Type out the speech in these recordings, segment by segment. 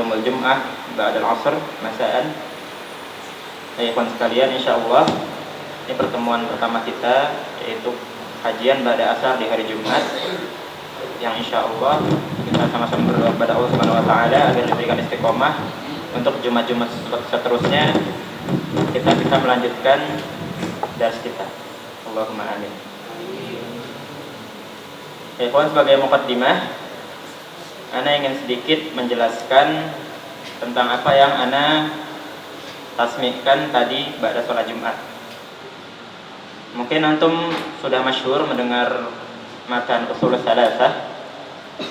yaumul jum'ah ba'da al-'asr masaan. Ikhwan sekalian, insyaallah ini pertemuan pertama kita, yaitu kajian ba'da asar di hari Jumat, yang insyaallah kita sama-sama berdoa kepada Allah Subhanahu wa taala agar diberikan istiqomah untuk Jumat-Jumat seterusnya kita bisa melanjutkan dars kita. Allahumma amin. Ikhwan, sebagai muqaddimah, ana ingin sedikit menjelaskan tentang apa yang ana tasmihkan tadi pada sholat Jumat. Mungkin antum sudah masyhur mendengar matan usul salasah.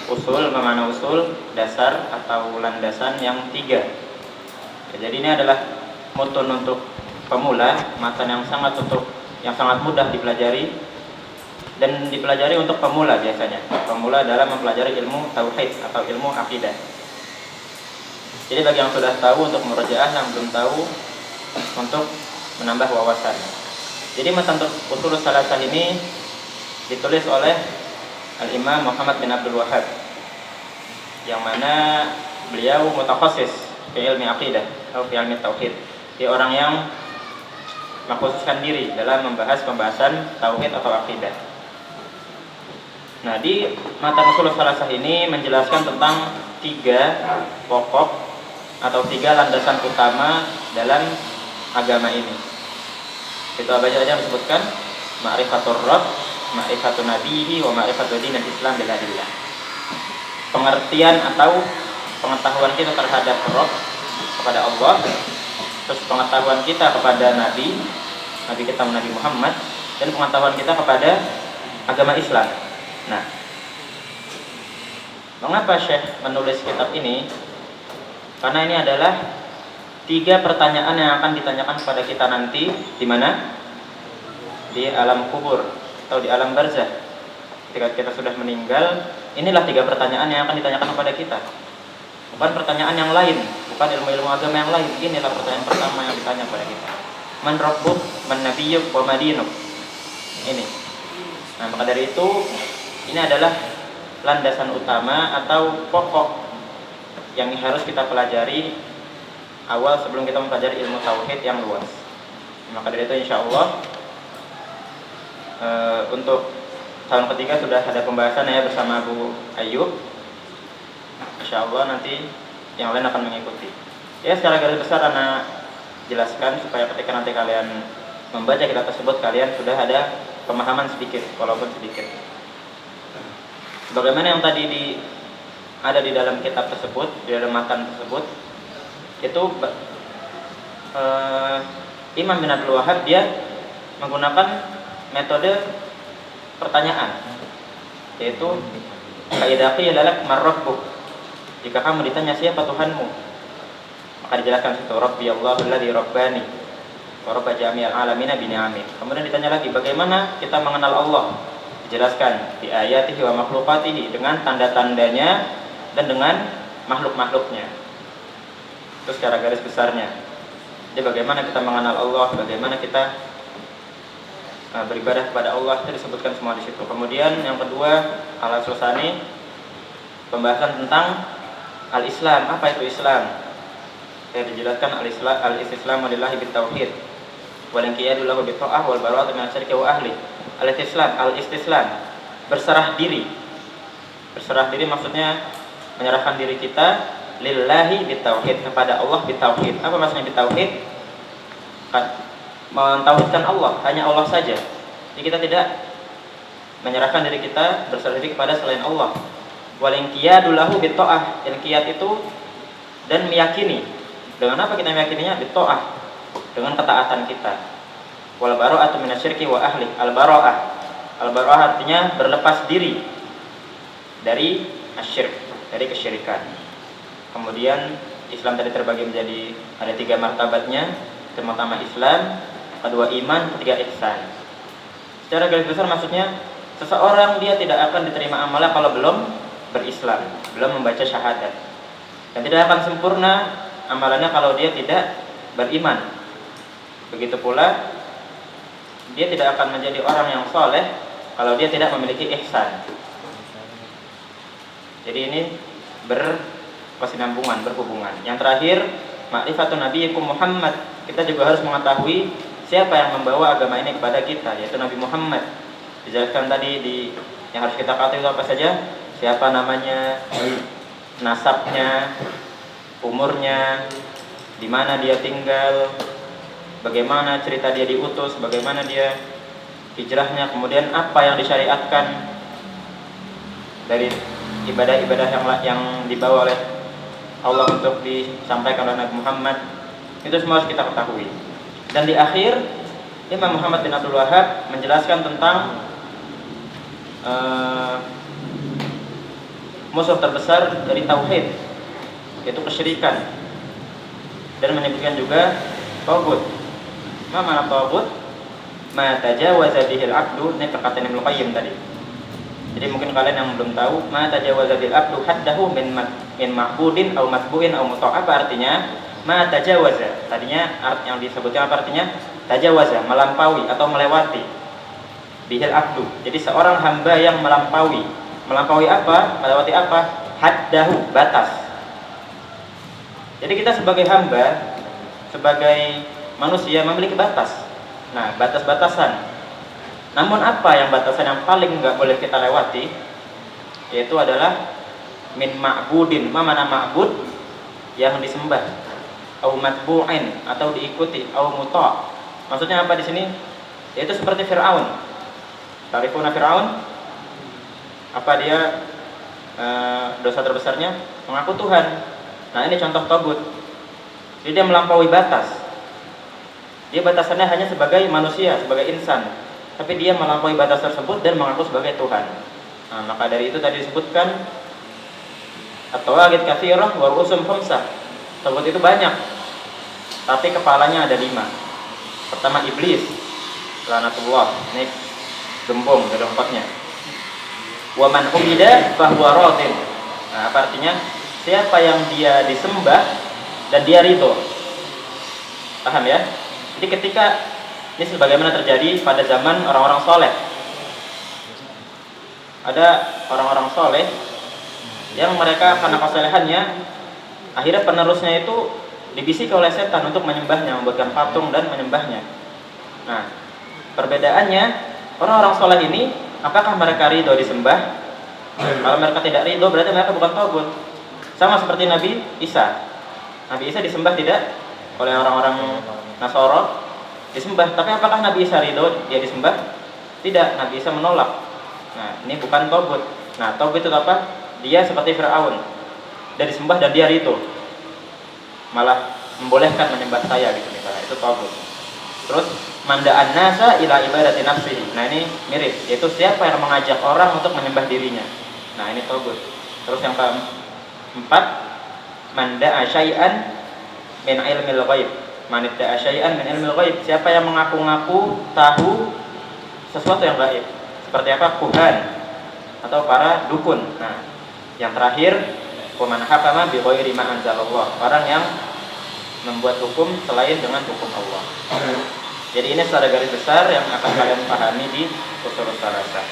Usul bermakna usul, dasar atau landasan yang tiga. Jadi ini adalah mutun untuk pemula, matan yang sangat mudah dipelajari dan dipelajari untuk pemula biasanya. Pemula dalam mempelajari ilmu tauhid atau ilmu akidah. Jadi bagi yang sudah tahu untuk murajaah, yang belum tahu untuk menambah wawasan. Jadi matan usul salasah ini ditulis oleh Al-Imam Muhammad bin Abdul Wahhab, yang mana beliau mutakhasis fi ilmi aqidah atau fi ilmi tauhid. Dia orang yang mengkhususkan diri dalam membahas pembahasan tauhid atau akidah. Nah, di matan usul salasah ini menjelaskan tentang tiga pokok atau tiga landasan utama dalam agama ini. Itu apa saja disebutkan? Ma'rifatur Rabb, ma'rifatun nabihi, wa ma'rifatul dinil Islam bil adillah. Pengertian atau pengetahuan kita terhadap Rabb, kepada Allah, terus pengetahuan kita kepada Nabi kita Nabi Muhammad, dan pengetahuan kita kepada agama Islam. Nah, mengapa Syekh menulis kitab ini? Karena ini adalah tiga pertanyaan yang akan ditanyakan kepada kita nanti di mana? Di alam kubur atau di alam barzah. Ketika kita sudah meninggal, inilah tiga pertanyaan yang akan ditanyakan kepada kita. Bukan pertanyaan yang lain, bukan ilmu-ilmu agama yang lain. Inilah pertanyaan pertama yang ditanya kepada kita. Man rabbuk, man nabiyyuk, wa madinuk. Ini. Nah, maka dari itu ini adalah landasan utama atau pokok yang harus kita pelajari awal sebelum kita mempelajari ilmu tauhid yang luas. Maka dari itu insyaallah untuk tahun ketiga sudah ada pembahasan ya bersama Bu Ayyub. Insyaallah nanti yang lain akan mengikuti. Ya, secara garis besar ana jelaskan supaya ketika nanti kalian membaca kitab tersebut kalian sudah ada pemahaman sedikit, walaupun sedikit. Bagaimana yang tadi ada di dalam kitab tersebut, di dalam matan tersebut, itu Imam bin Abdul Wahhab dia menggunakan metode pertanyaan, yaitu kaidah qila lak man rabbuk. Jika kamu ditanya siapa Tuhanmu, maka dijelaskan situ Rabbi Allahu alladzi rabbani wa rabb jami'al alamin bi ni'amih. Kemudian ditanya lagi bagaimana kita mengenal Allah? Dijelaskan di ayatihi wa makhluqatihi, dengan tanda-tandanya dan dengan makhluk-makhluknya. Itu secara garis besarnya. Jadi bagaimana kita mengenal Allah, bagaimana kita beribadah kepada Allah, itu disebutkan semua di situ. Kemudian yang kedua, al-Sulsani, pembahasan tentang al-Islam. Apa itu Islam? Saya dijelaskan al-Istislamu lillahi bitauhid wal inqiyadu lahu bitta'ah wal bara'atu min asyirki wa ahli. Al-Istislam, berserah diri. Berserah diri maksudnya menyerahkan diri kita lillahi bitauhid, kepada Allah bitauhid. Apa maksudnya bitauhid? Mentauhidkan Allah, hanya Allah saja. Jadi kita tidak menyerahkan diri kita, berserah diri kepada selain Allah. Wal inqiyadu lahu bitta'ah. Inqiyad itu dan meyakini. Dengan apa kita meyakininya? Bitta'ah, dengan ketaatan kita. Wal bara'atu minasyirki wa ahli. Al-bara'ah artinya berlepas diri dari asyirk, dari kesyirikan. Kemudian Islam tadi terbagi menjadi ada tiga martabatnya. Pertama Islam, kedua iman, ketiga ihsan. Secara garis besar maksudnya seseorang dia tidak akan diterima amalnya kalau belum berislam, belum membaca syahadat. Dan tidak akan sempurna amalannya kalau dia tidak beriman. Begitu pula dia tidak akan menjadi orang yang soleh kalau dia tidak memiliki ihsan. Jadi ini kesinambungan, berhubungan. Yang terakhir, ma'rifatun nabiyyikum Muhammad. Kita juga harus mengetahui siapa yang membawa agama ini kepada kita, yaitu Nabi Muhammad. Dijelaskan tadi yang harus kita ketahui itu apa saja? Siapa namanya, nasabnya, umurnya, di mana dia tinggal, bagaimana cerita dia diutus, bagaimana dia hijrahnya, kemudian apa yang disyariatkan dari ibadah-ibadah yang dibawa oleh Allah untuk disampaikan oleh Nabi Muhammad. Itu semua harus kita ketahui. Dan di akhir, Imam Muhammad bin Abdul Wahhab menjelaskan tentang musuh terbesar dari tauhid, yaitu kesyirikan, dan menyebutkan juga taghut. Ma mana taghut? Ma tajawaza bihil abdu, ini perkataan Ibnu Qayyim tadi. Jadi mungkin kalian yang belum tahu, ma tajawaza bil abdu haddahu min ma'budin aw matbu'in aw muta'. Apa artinya? Ma tajawaza. Tadinya yang disebutkan apa artinya? Tajawaza, melampaui atau melewati. Bihil abdu. Jadi seorang hamba yang melampaui. Melampaui apa? Melewati apa? Haddahu, batas. Jadi kita sebagai hamba, sebagai manusia memiliki batas. Nah, batas-batasan. Namun apa yang batasan yang paling nggak boleh kita lewati? Yaitu adalah min ma'budin. Mana ma'bud? Yang disembah. Au matbu'in, atau diikuti. Au muta'. Maksudnya apa di sini? Yaitu seperti Fir'aun. Tarifuna Fir'aun? Apa dia dosa terbesarnya? Mengaku Tuhan. Nah, ini contoh taghut. Jadi dia melampaui batas. Dia batasannya hanya sebagai manusia, sebagai insan, tapi dia melampaui batas tersebut dan mengaku sebagai Tuhan. Nah, maka dari itu tadi disebutkan at-tawaghit katsirah wa ru'usum khamsah. Taghut itu banyak, tapi kepalanya ada 5. Pertama iblis, laknatullah, ini gembong dari tempatnya. Wa man umida fahuwa radin. Nah, apa artinya? Siapa yang dia disembah dan dia ridho. Paham ya? Jadi ketika ini sebagaimana terjadi pada zaman orang-orang soleh, ada orang-orang soleh yang mereka karena kesolehannya, akhirnya penerusnya itu dibisiki oleh setan untuk menyembahnya, membuatkan patung dan menyembahnya. Nah, perbedaannya, orang-orang soleh ini, apakah mereka ridho disembah? Kalau mereka tidak ridho, berarti mereka bukan taghut. Sama seperti Nabi Isa. Nabi Isa disembah tidak oleh orang-orang Nasoro, disembah. Tapi apakah Nabi Isa ridho dia disembah? Tidak, Nabi Isa menolak. Nah, ini bukan taghut. Nah, taghut itu apa? Dia seperti Fir'aun. Dia disembah dan dia ridho. Malah membolehkan menyembah saya gitu misalnya. Itu taghut. Terus manda'an nasa ila ibadati nafsihi. Nah, ini mirip, yaitu siapa yang mengajak orang untuk menyembah dirinya. Nah, ini taghut. Terus yang keempat, manda'a syai'an min ilmil ghaib. Manidda'a syai'an min ilmil ghaib. Siapa yang mengaku-ngaku tahu sesuatu yang gaib. Seperti apa? Kuhan atau para dukun. Nah, yang terakhir, wa man hakama bi ghairi ma anzalallah. Orang yang membuat hukum selain dengan hukum Allah. Jadi ini secara garis besar yang akan kalian pahami di ushul salasah.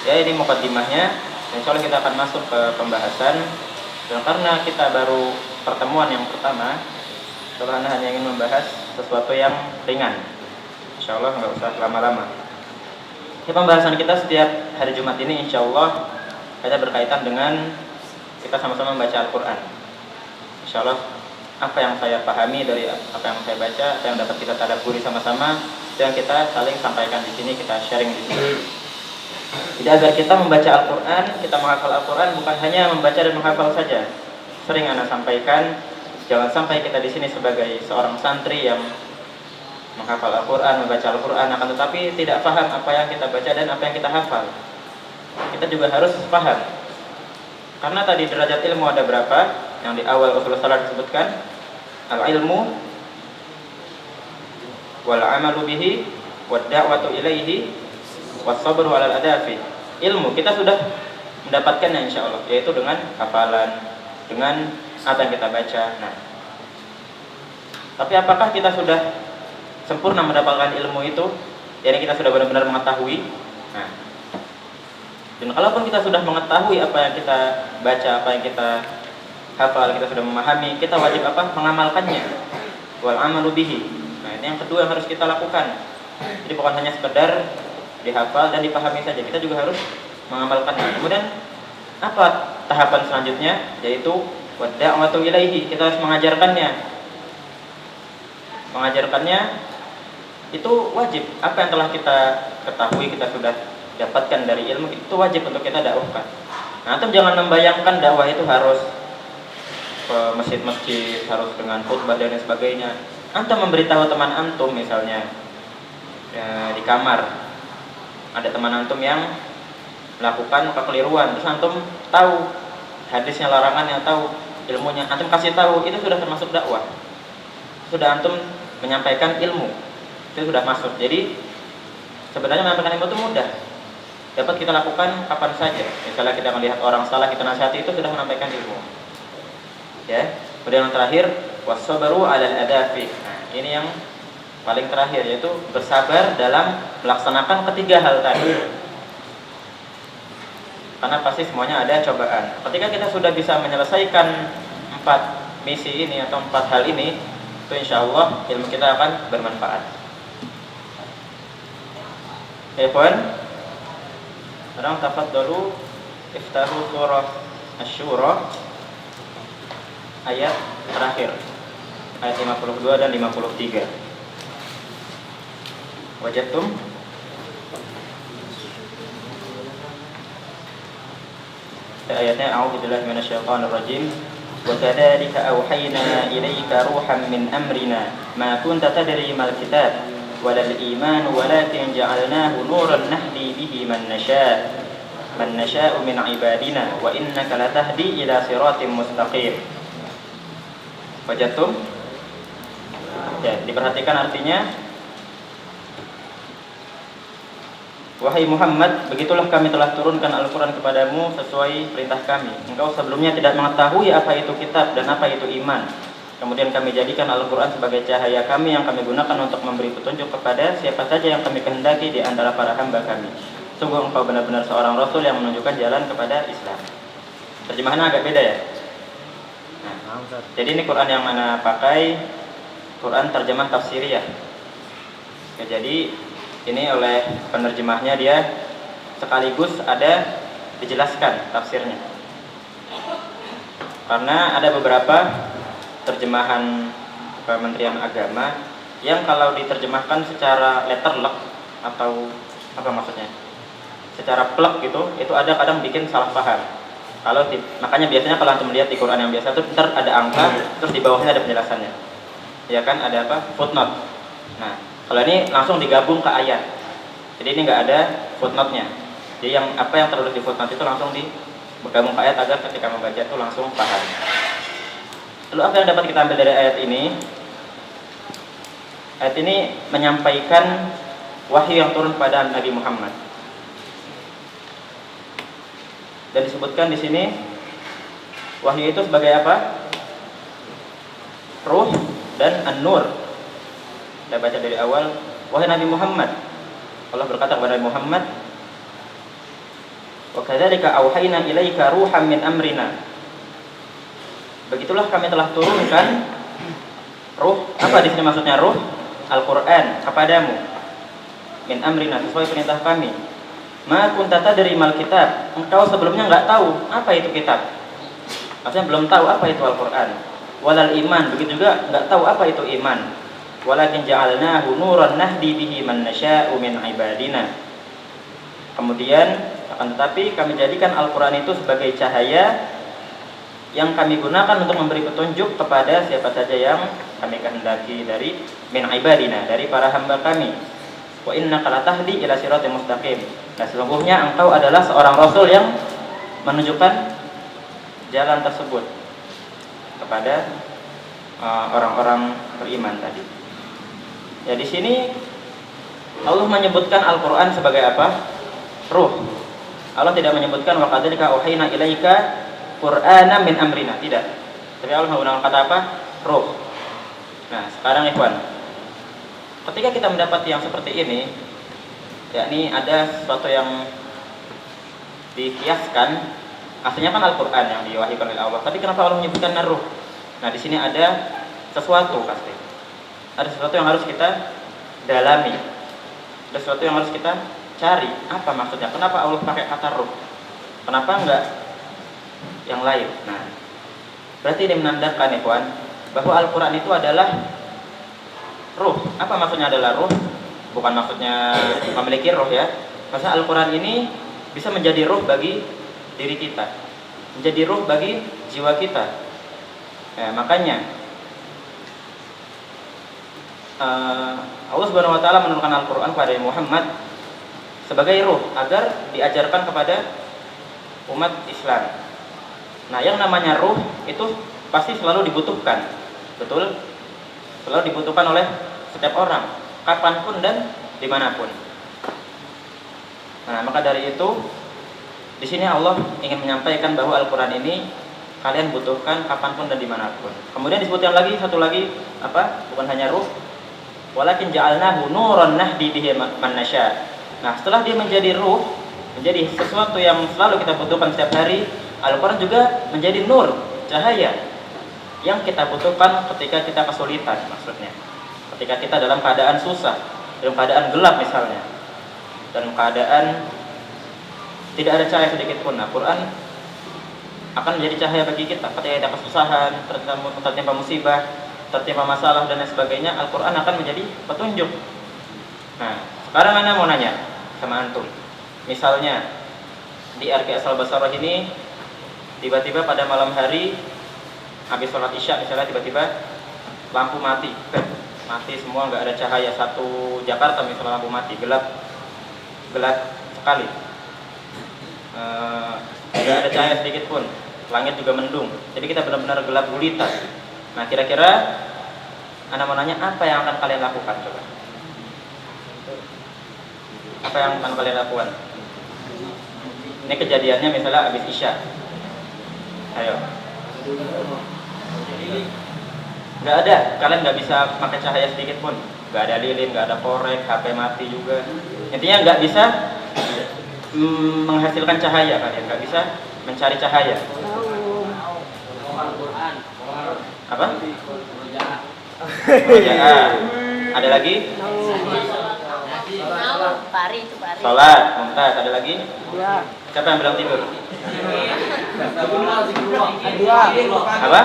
Ya, ini mukaddimahnya. Insyaallah kita akan masuk ke pembahasan. Dan karena kita baru pertemuan yang pertama, insyaallah Anda hanya ingin membahas sesuatu yang ringan. Insyaallah nggak usah lama-lama. Pembahasan kita setiap hari Jumat ini insyaallah kita berkaitan dengan kita sama-sama membaca Al-Quran. Insyaallah apa yang saya pahami dari apa yang saya baca, apa yang dapat kita tadabburi sama-sama, yang kita saling sampaikan di sini, kita sharing di sini. Jadi agar kita membaca Al-Quran, kita menghafal Al-Quran bukan hanya membaca dan menghafal saja. Sering Anda sampaikan, jangan sampai kita di sini sebagai seorang santri yang menghafal Al-Quran, membaca Al-Quran, akan tetapi tidak paham apa yang kita baca dan apa yang kita hafal. Kita juga harus paham. Karena tadi derajat ilmu ada berapa? Yang di awal ushul salat disebutkan al-ilmu wal amalu bihi wad da'watu ilaihi was-sabru 'alal adafi. Ilmu kita sudah mendapatkannya insyaallah, yaitu dengan hafalan, dengan apa yang kita baca. Nah, tapi apakah kita sudah sempurna mendapatkan ilmu itu? Yani kita sudah benar-benar mengetahui. Nah, Dan kalaupun kita sudah mengetahui apa yang kita baca, apa yang kita hafal, kita sudah memahami, kita wajib apa? Mengamalkannya. Wal amalu bihi. Nah, ini yang kedua yang harus kita lakukan. Jadi bukan hanya sekedar dihafal dan dipahami saja, kita juga harus mengamalkannya. Kemudian apa tahapan selanjutnya? Yaitu wadda'watu ilaihi. Kita harus mengajarkannya. Mengajarkannya itu wajib. Apa yang telah kita ketahui, kita sudah dapatkan dari ilmu, itu wajib untuk kita dakwahkan. Nah, antum jangan membayangkan dakwah itu harus ke masjid-masjid, harus dengan khutbah dan sebagainya. Antum memberitahu teman antum misalnya di kamar ada teman antum yang melakukan kekeliruan, terus antum tahu hadisnya, larangannya, tahu ilmunya, antum kasih tahu, itu sudah termasuk dakwah. Sudah antum menyampaikan ilmu, itu sudah masuk. Jadi sebenarnya menyampaikan ilmu itu mudah, dapat kita lakukan kapan saja. Misalnya kita melihat orang salah, kita nasihati, itu sudah menyampaikan ilmu. Ya. Kemudian yang terakhir, wassabaru 'alal adafi. Nah, ini yang paling terakhir, yaitu bersabar dalam melaksanakan ketiga hal tadi. Karena pasti semuanya ada cobaan. Ketika kita sudah bisa menyelesaikan 4 misi ini atau 4 hal ini, itu insya Allah ilmu kita akan bermanfaat. Ikhwan, sekarang tafadhalu iftahu surah Asy-Syura ayat terakhir, ayat 52 dan 53. Wajadtum? Ayatnya a'udzubillahi minasyaitonir rajim. Wa kadzalika auhayna ilaika ruhan min amrina ma kunta tadri mal kitab walal iman walakin ja'alnahu nuran nahdi bihi man nasha'u min ibadina wa innaka latahdi ila siratim mustaqim. Wajadtum? Ya, diperhatikan artinya. Wahai Muhammad, begitulah kami telah turunkan Al-Quran kepadamu sesuai perintah kami. Engkau sebelumnya tidak mengetahui apa itu kitab dan apa itu iman. Kemudian kami jadikan Al-Quran sebagai cahaya kami yang kami gunakan untuk memberi petunjuk kepada siapa saja yang kami kehendaki di antara para hamba kami. Sungguh engkau benar-benar seorang Rasul yang menunjukkan jalan kepada Islam. Terjemahannya agak beda ya. Nah, jadi ini Quran yang mana pakai Quran terjemah tafsiriyah. Ya, jadi ini oleh penerjemahnya dia sekaligus ada dijelaskan tafsirnya. Karena ada beberapa terjemahan Kementerian Agama yang kalau diterjemahkan secara letterlock atau apa maksudnya? Secara plek gitu, itu ada kadang bikin salah paham. Makanya biasanya kalau antum melihat di Quran yang biasa itu ntar ada angka, terus di bawahnya ada penjelasannya. Ya kan, ada apa? Footnote. Nah, kalau ini langsung digabung ke ayat. Jadi ini nggak ada footnote-nya. Jadi apa yang tertulis di footnote itu langsung digabung ke ayat agar ketika membaca itu langsung paham. Lalu apa yang dapat kita ambil dari ayat ini? Ayat ini menyampaikan wahyu yang turun pada Nabi Muhammad. Dan disebutkan di sini wahyu itu sebagai apa? Ruh dan an-nur. Kita baca dari awal. Wahai Nabi Muhammad, Allah berkata kepada Nabi Muhammad, wa kadzalika auhayna ilaika ruhan min amrina. Begitulah kami telah turunkan ruh. Apa di sini maksudnya ruh? Al-Qur'an kepadamu. Min amrina, sesuai perintah kami. Ma kunta tadri mal kitab. Engkau sebelumnya enggak tahu apa itu kitab. Maksudnya belum tahu apa itu Al-Qur'an. Walal iman, begitu juga enggak tahu apa itu iman. Walakin ja'alnahu nuran nahdi bihi man nasha'u min ibadina. Kemudian akan tetapi kami jadikan Al-Qur'an itu sebagai cahaya yang kami gunakan untuk memberi petunjuk kepada siapa saja yang kami kehendaki dari min ibadina, dari para hamba kami. Wa innaka latahdi ila siratal mustaqim. Nah, sesungguhnya engkau adalah seorang rasul yang menunjukkan jalan tersebut kepada orang-orang beriman tadi. Ya, di sini Allah menyebutkan Al-Qur'an sebagai apa? Ruh. Allah tidak menyebutkan wa kadzalika auhayna ilaika Qur'anan min amrina, tidak. Tapi Allah menggunakan kata apa? Ruh. Nah, sekarang ikhwan, ketika kita mendapati yang seperti ini, yakni ada sesuatu yang dikiaskan, aslinya kan Al-Qur'an yang diwahyukan oleh Allah. Tapi kenapa Allah menyebutkan ruh? Nah, di sini ada sesuatu pasti. Ada sesuatu yang harus kita dalami. Ada sesuatu yang harus kita cari. Apa maksudnya? Kenapa Allah pakai kata ruh? Kenapa enggak yang lain? Nah, berarti ini menandakan ikhwan bahwa Al-Qur'an itu adalah ruh. Apa maksudnya adalah ruh? Bukan maksudnya memiliki ruh ya. Maksudnya Al-Qur'an ini bisa menjadi ruh bagi diri kita, menjadi ruh bagi jiwa kita. Makanya Allah Subhanahu wa taala menurunkan Al-Qur'an kepada Muhammad sebagai ruh agar diajarkan kepada umat Islam. Nah, yang namanya ruh itu pasti selalu dibutuhkan. Betul? Selalu dibutuhkan oleh setiap orang, kapanpun dan dimanapun. Nah, maka dari itu di sini Allah ingin menyampaikan bahwa Al-Qur'an ini kalian butuhkan kapanpun dan dimanapun. Kemudian disebutkan lagi satu lagi apa? Bukan hanya ruh, walakin ja'alnahu nuran nahdi bihi man nasya. Nah, setelah dia menjadi ruh, menjadi sesuatu yang selalu kita butuhkan setiap hari, Al-Qur'an juga menjadi nur, cahaya yang kita butuhkan ketika kita kesulitan, maksudnya. Ketika kita dalam keadaan susah, dalam keadaan gelap misalnya, dalam keadaan tidak ada cahaya sedikit pun. Nah, Quran akan menjadi cahaya bagi kita. Ketika kita kesusahan, tertimpa musibah, tertimpa masalah dan lain sebagainya, Al-Quran akan menjadi petunjuk. Nah, sekarang Anda mau nanya sama antum. Misalnya di RKS Al-Basarah ini tiba-tiba pada malam hari habis sholat isya misalnya tiba-tiba lampu mati, mati semua, nggak ada cahaya. Satu Jakarta misalnya lampu mati, gelap sekali, nggak ada cahaya sedikit pun, langit juga mendung, jadi kita benar-benar gelap gulita. Nah, kira-kira Anda mau nanya, apa yang akan kalian lakukan? Coba, apa yang akan kalian lakukan? Ini kejadiannya misalnya habis isya. Ayo, nggak ada, kalian nggak bisa pakai cahaya sedikit pun, nggak ada lilin, nggak ada korek, HP mati juga. Intinya nggak bisa menghasilkan cahaya, kalian nggak bisa mencari cahaya. Apa? Murojaah. Ada lagi? Sholat, mumtaz. Ada lagi? Siapa yang bilang tidur? Apa?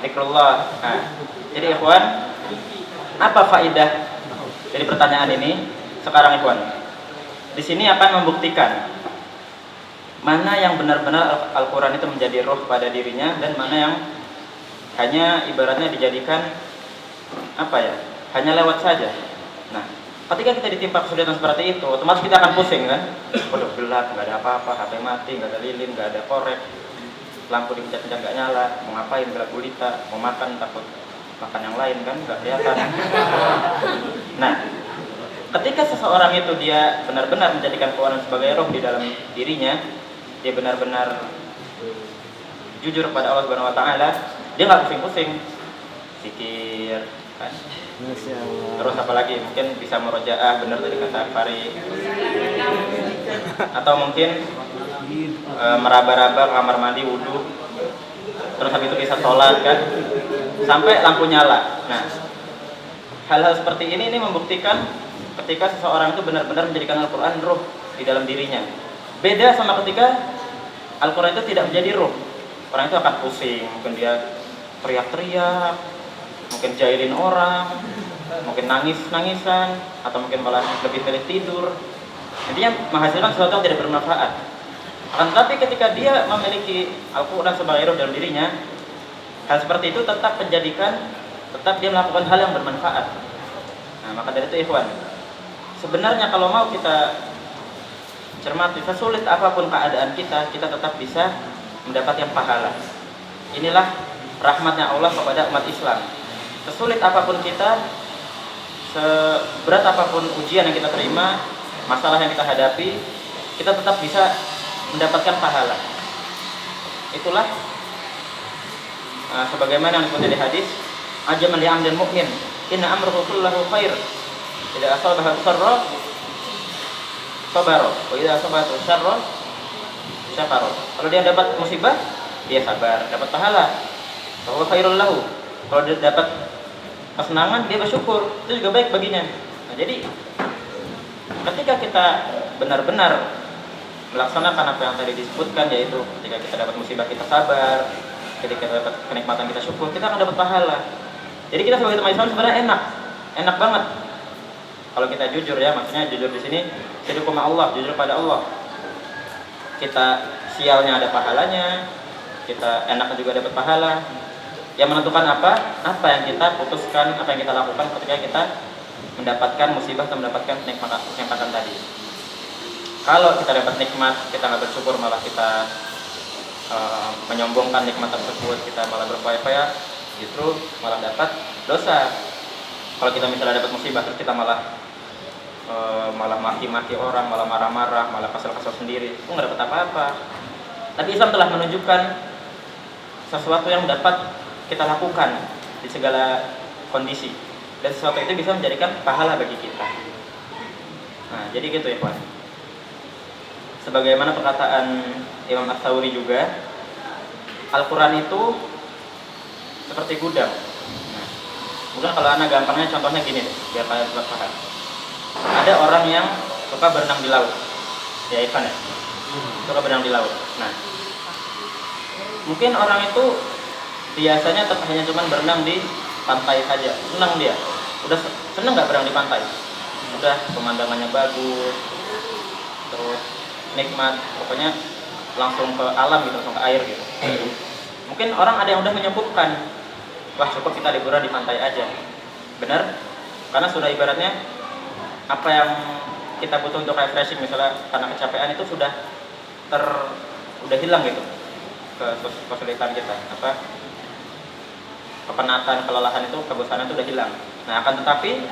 Zikrullah. Nah, jadi ikhwan, apa faedah dari pertanyaan ini? Sekarang ikhwan, di sini akan membuktikan mana yang benar-benar Al-Quran itu menjadi roh pada dirinya dan mana yang hanya ibaratnya dijadikan apa ya, hanya lewat saja. Nah, ketika kita ditimpa kesulitan seperti itu, otomatis kita akan pusing kan? Waduh, gelap, nggak ada apa-apa, HP mati, nggak ada lilin, nggak ada korek, lampu dipencet-pencet nggak nyala, mau ngapain, gelap gulita, mau makan takut makan yang lain kan, nggak kelihatan. Nah, ketika seseorang itu dia benar-benar menjadikan Quran sebagai roh di dalam dirinya, dia benar-benar jujur kepada Allah Subhanahu wa taala, dia nggak pusing-pusing zikir kan. Terus apalagi mungkin bisa murojaah, benar tadi kata Fari, atau mungkin meraba-raba kamar mandi, wudhu, terus habis itu bisa sholat kan, sampai lampu nyala. Nah, hal-hal seperti ini membuktikan ketika seseorang itu benar-benar menjadikan Al-Quran ruh di dalam dirinya. Beda sama ketika Al-Quran itu tidak menjadi ruh. Orang itu akan pusing, mungkin dia teriak-teriak, mungkin jahilin orang, mungkin nangis-nangisan, atau mungkin malah lebih milih tidur. Intinya menghasilkan sesuatu yang tidak bermanfaat. Akan tetapi ketika dia memiliki Al-Quran sebagai ruh dalam dirinya, hal seperti itu tetap dia melakukan hal yang bermanfaat. Nah, maka dari itu ikhwan, sebenarnya kalau mau kita cermati, sesulit apapun keadaan kita tetap bisa mendapatkan pahala. Inilah rahmatnya Allah kepada umat Islam. Sesulit apapun kita, seberat apapun ujian yang kita terima, masalah yang kita hadapi, kita tetap bisa mendapatkan pahala. Itulah sebagaimana yang disebut di hadis, ajaman li amdil mu'min, inna amruhu kullahu khair. Idza asabahu sarra sabara wa idza asabatu syarra syakara. Kalau dia dapat musibah, dia sabar, dapat pahala. Bahwa khairul lahu. Kalau dia dapat kesenangan, dia bersyukur, itu juga baik baginya. Nah, jadi ketika kita benar-benar melaksanakan apa yang tadi disebutkan, yaitu ketika kita dapat musibah kita sabar, ketika kita dapat kenikmatan kita syukur, kita akan dapat pahala. Jadi kita sebagai umat Islam sebenarnya enak banget kalau kita jujur ya, maksudnya jujur di sini sidqu ma Allah, jujur pada Allah. Kita sialnya ada pahalanya, kita enak juga dapat pahala. Yang menentukan apa yang kita putuskan, apa yang kita lakukan ketika kita mendapatkan musibah atau mendapatkan kenikmatan tadi. Kalau kita dapat nikmat, kita nggak bersyukur, malah kita menyombongkan nikmat tersebut, kita malah berupaya-upaya, justru malah dapat dosa. Kalau kita misalnya dapat musibah terus kita malah maki-maki orang, malah marah-marah, malah kesel-kesel sendiri, itu nggak dapat apa-apa. Tapi Islam telah menunjukkan sesuatu yang dapat kita lakukan di segala kondisi, dan sesuatu itu bisa menjadikan pahala bagi kita. Nah, jadi gitu ya kawan. Sebagaimana perkataan Imam Ats-Tsauri juga, Al-Quran itu seperti gudang. Nah, mungkin kalau anak gampangnya contohnya gini deh, biar kalian cepat paham. Ada orang yang suka berenang di laut, ya Ivan ya, suka berenang di laut. Nah, mungkin orang itu biasanya hanya cuma berenang di pantai saja, senang dia. Udah senang nggak berenang di pantai? Udah pemandangannya bagus, terus nikmat, pokoknya langsung ke alam gitu, langsung ke air gitu. Mungkin orang ada yang udah menyebutkan, wah cukup kita liburan di pantai aja. Benar? Karena sudah ibaratnya apa yang kita butuh untuk refreshing, misalnya karena kecapean itu udah hilang gitu, kesulitan kita, kepenatan, kelelahan itu, kebosanan itu udah hilang. Nah, akan tetapi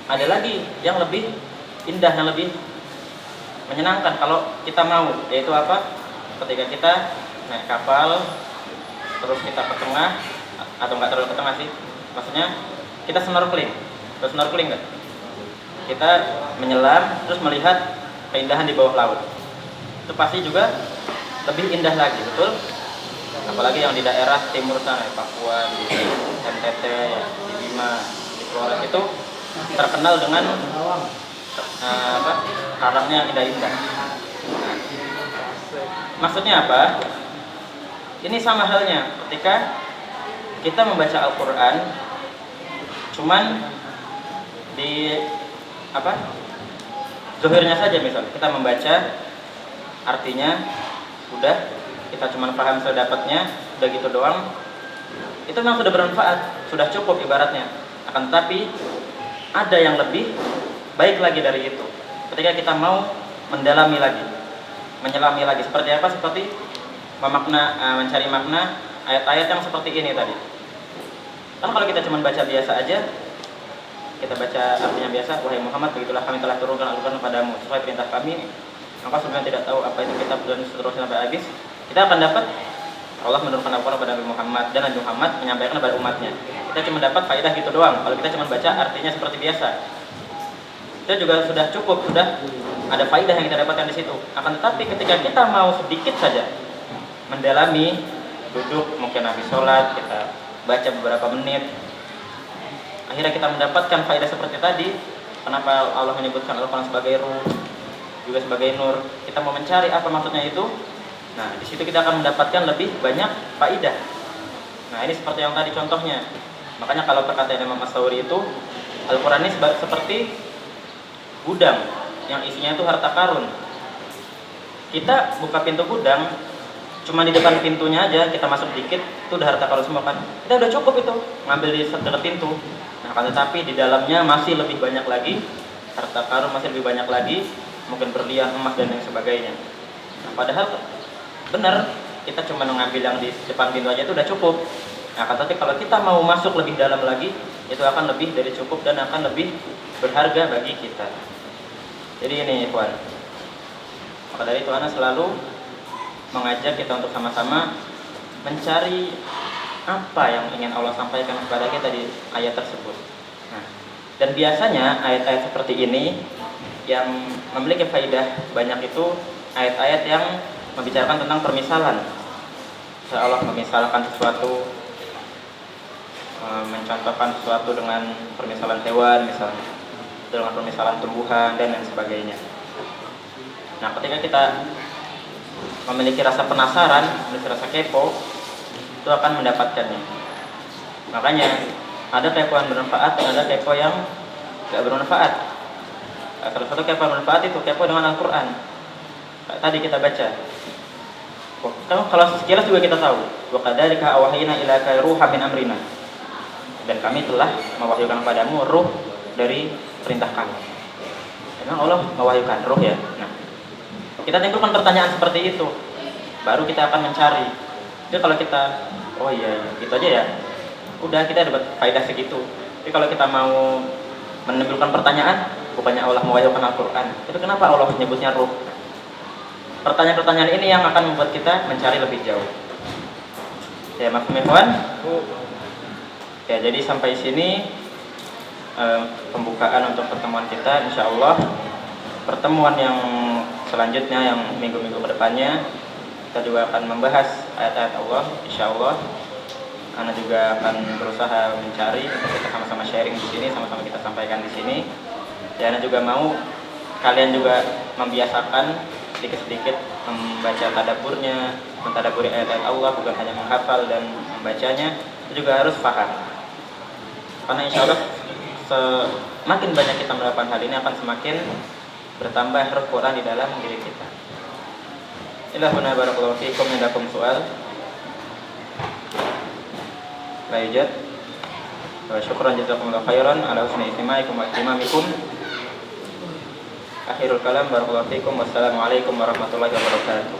ada lagi yang lebih indah, yang lebih menyenangkan kalau kita mau, yaitu apa? Ketika kita naik kapal, terus kita ke tengah, atau nggak terlalu ke tengah sih, maksudnya kita snorkeling, terus snorkeling nggak? Kita menyelam, terus melihat keindahan di bawah laut. Itu pasti juga lebih indah lagi, betul? Apalagi yang di daerah timur sana, Papua, di NTT, di Bima, di Flores, itu terkenal dengan karangnya indah-indah. Nah, maksudnya apa? Ini sama halnya ketika kita membaca Al-Quran, cuman di zahirnya saja, misal kita membaca artinya udah, kita cuma paham sedapatnya, udah gitu doang, itu memang sudah bermanfaat, sudah cukup ibaratnya. Akan tetapi ada yang lebih baik lagi dari itu. Ketika kita mau mendalami lagi, menyelami lagi, seperti apa? Seperti mencari makna ayat-ayat yang seperti ini tadi. Kan kalau kita cuma baca biasa aja, kita baca artinya biasa, wahai Muhammad, begitulah kami telah turunkan Al-Quran kepadamu sesuai perintah kami, maka sebenarnya tidak tahu apa itu kitab, dan seterusnya sampai habis. Kita akan dapat Allah menurunkan Al-Quran kepada Nabi Muhammad, dan Nabi Muhammad menyampaikan kepada umatnya. Kita cuma dapat faedah gitu doang. Kalau kita cuma baca artinya seperti biasa, itu juga sudah cukup, sudah ada faedah yang kita dapatkan di situ. Akan tetapi ketika kita mau sedikit saja mendalami, duduk mungkin habis sholat, kita baca beberapa menit, akhirnya kita mendapatkan faedah seperti tadi. Kenapa Allah menyebutkan Al-Quran sebagai ruh, juga sebagai nur? Kita mau mencari apa maksudnya itu. Nah, di situ kita akan mendapatkan lebih banyak faedah. Nah, ini seperti yang tadi contohnya. Makanya kalau perkataan Imam Ats-Tsauri itu, Al-Quran ini seperti gudang yang isinya itu harta karun. Kita buka pintu gudang, cuma di depan pintunya aja kita masuk dikit, itu udah harta karun semua kan. Kita udah cukup itu, ngambil di dekat pintu. Nah, kan tetapi di dalamnya masih lebih banyak lagi harta karun, masih lebih banyak lagi, mungkin berlian, emas dan lain sebagainya. Nah, padahal benar kita cuma mengambil yang di depan pintu aja itu udah cukup. Nah, tapi kalau kita mau masuk lebih dalam lagi, itu akan lebih dari cukup dan akan lebih berharga bagi kita. Jadi ini ikhwan, maka dari itu ana selalu mengajak kita untuk sama-sama mencari apa yang ingin Allah sampaikan kepada kita di ayat tersebut. Nah, dan biasanya ayat-ayat seperti ini yang memiliki faidah banyak itu ayat-ayat yang membicarakan tentang permisalan. Insya Allah memisalkan sesuatu, mencontohkan sesuatu dengan permisalan hewan misalnya, dengan permisalan tumbuhan dan lain sebagainya. Nah, ketika kita memiliki rasa penasaran, memiliki rasa kepo, itu akan mendapatkannya. Makanya ada kepo yang bermanfaat dan ada kepo yang tidak bermanfaat. Salah satu kepo yang bermanfaat itu kepo dengan Al-Quran. Tadi kita baca. Kalau sekilas juga kita tahu. Wa kadzalika awhayna ilaika ruhan min amrina. Dan kami telah mewahyukan padamu ruh dari perintah kami. Memang Allah mewahyukan ruh ya. Nah, kita timbulkan pertanyaan seperti itu, baru kita akan mencari. Jadi kalau kita, oh iya, gitu aja ya, udah kita dapat faedah segitu. Tapi kalau kita mau menimbulkan pertanyaan, bukannya Allah mewahyukan Al-Quran, tapi kenapa Allah menyebutnya ruh? Pertanyaan-pertanyaan ini yang akan membuat kita mencari lebih jauh. Ya, mafhum ikhwan? Ya, jadi sampai sini pembukaan untuk pertemuan kita. Insya Allah pertemuan yang selanjutnya, yang minggu-minggu kedepannya, kita juga akan membahas ayat-ayat Allah. Insya Allah Ana juga akan berusaha mencari, kita sama-sama sharing di sini, sama-sama kita sampaikan di sini. Ya, Ana juga mau kalian juga membiasakan sedikit-sedikit membaca tadabburnya, mentadabburi ayat-ayat Allah, bukan hanya menghafal dan membacanya, itu juga harus paham. Karena insya Allah semakin banyak kita melakukan hal ini akan semakin bertambah huruf Quran di dalam diri kita. Ilahuna barakallahu fiikum, indakum soal. Baijat. Wa syukran jazakumullahu khairan ala husni istimaikum wa ihtimamikum. Akhirul kalam, barakallahu fiikum. Wassalamualaikum warahmatullahi wabarakatuh.